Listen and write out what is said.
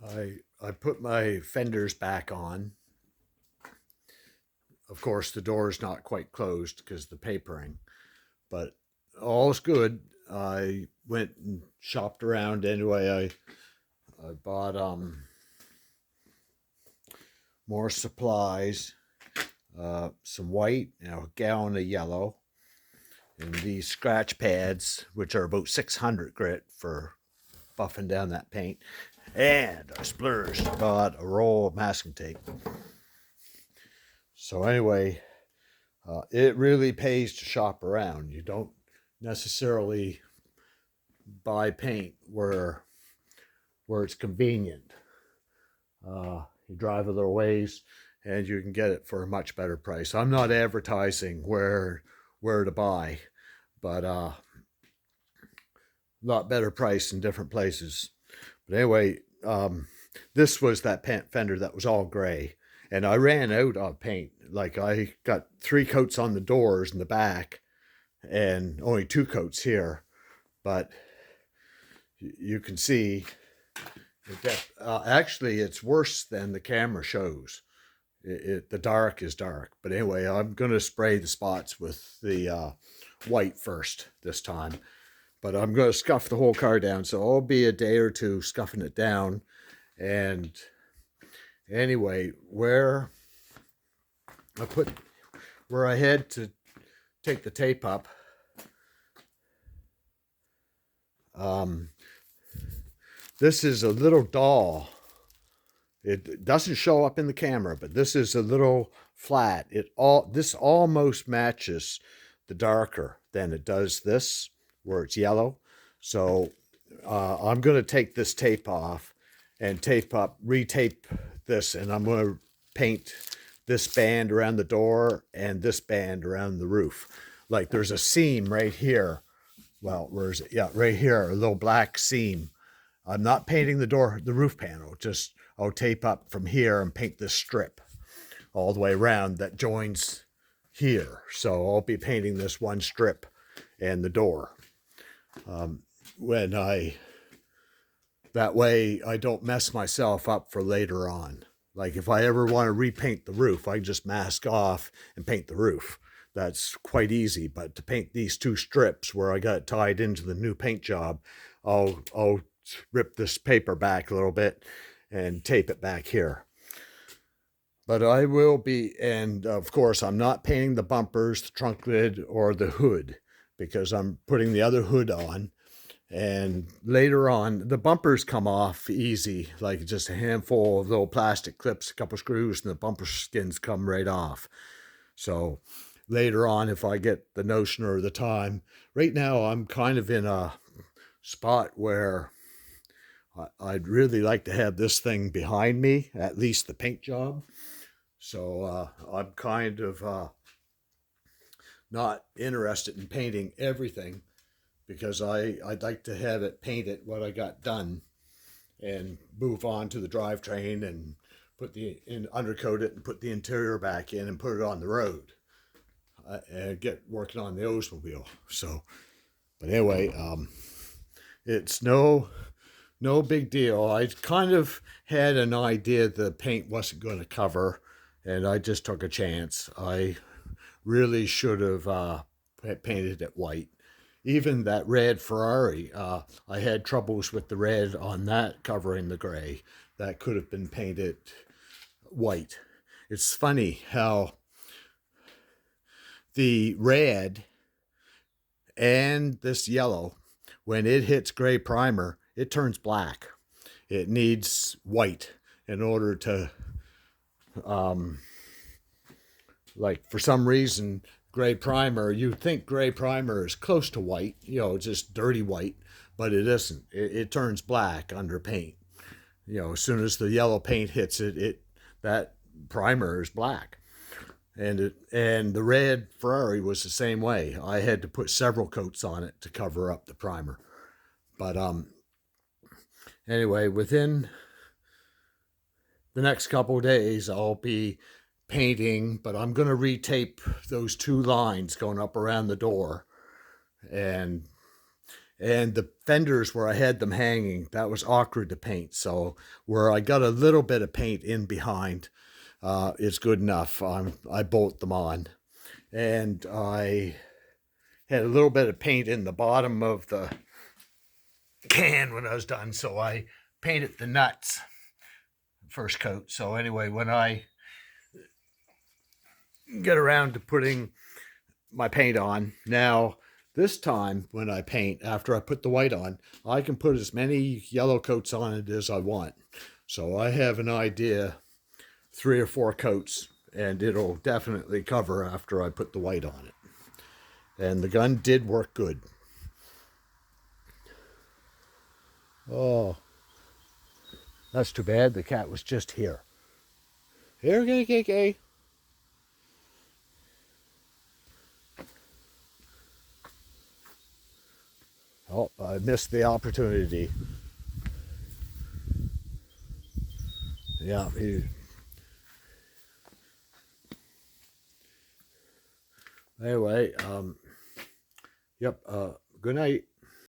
I put my fenders back on. Of course, the door is not quite closed because the papering, but all's good. I went and shopped around anyway. I bought more supplies, some white, a gallon of yellow, and these scratch pads, which are about 600 grit for buffing down that paint. And I splurged, bought a roll of masking tape. So anyway, it really pays to shop around. You don't necessarily buy paint where it's convenient. You drive a little ways and you can get it for a much better price. I'm not advertising where to buy, but a lot better price in different places. But anyway, this was that fender that was all gray, and I ran out of paint. Like I got 3 coats on the doors in the back, and only 2 coats here. But you can see that actually it's worse than the camera shows. The dark is dark. But anyway, I'm going to spray the spots with the white first this time. But I'm going to scuff the whole car down, so I'll be a day or two scuffing it down. And anyway, where I had to take the tape up, this is a little doll. It doesn't show up in the camera, but this is a little flat. This almost matches the darker than it does this, where it's yellow. So I'm going to take this tape off and retape this, and I'm going to paint this band around the door and this band around the roof. Like there's a seam right here. Well, where is it? Yeah, right here, a little black seam. I'm not painting the roof panel. Just I'll tape up from here and paint this strip all the way around that joins here. So I'll be painting this one strip and the door. That way I don't mess myself up for later on. Like if I ever want to repaint the roof, I can just mask off and paint the roof. That's quite easy. But to paint these 2 strips where I got it tied into the new paint job, I'll rip this paper back a little bit and tape it back here. But I will be, and of course I'm not painting the bumpers, the trunk lid, or the hood, because I'm putting the other hood on. And later on, the bumpers come off easy, like just a handful of little plastic clips, a couple screws, and the bumper skins come right off. So later on, if I get the notion or the time, right now I'm kind of in a spot where I'd really like to have this thing behind me, at least the paint job. So I'm kind of not interested in painting everything, because I'd like to have it painted what I got done and move on to the drivetrain and undercoat it and put the interior back in and put it on the road and get working on the Oldsmobile. So, but anyway, it's no big deal. I kind of had an idea the paint wasn't going to cover, and I just took a chance. I really should have painted it white. Even that red Ferrari, I had troubles with the red on that covering the gray. That could have been painted white. It's funny how the red and this yellow, when it hits gray primer, it turns black. It needs white in order to, like for some reason, gray primer, you think gray primer is close to white, just dirty white, but it isn't. It turns black under paint. As soon as the yellow paint hits it, that primer is black. And the red Ferrari was the same way. I had to put several coats on it to cover up the primer. But anyway, within the next couple of days, I'll be painting, but I'm going to retape those 2 lines going up around the door, and And the fenders where I had them hanging, that was awkward to paint. So where I got a little bit of paint in behind is good enough. I bolt them on. And I had a little bit of paint in the bottom of the can when I was done. So I painted the nuts first coat. So anyway, when I get around to putting my paint on, now this time when I paint, after I put the white on, I can put as many yellow coats on it as I want. So I have an idea, 3 or 4 coats, and it'll definitely cover after I put the white on it. And the gun did work good. Oh, that's too bad. The cat was just here. Here, KK. Oh, I missed the opportunity. Yeah, anyway, yep, good night.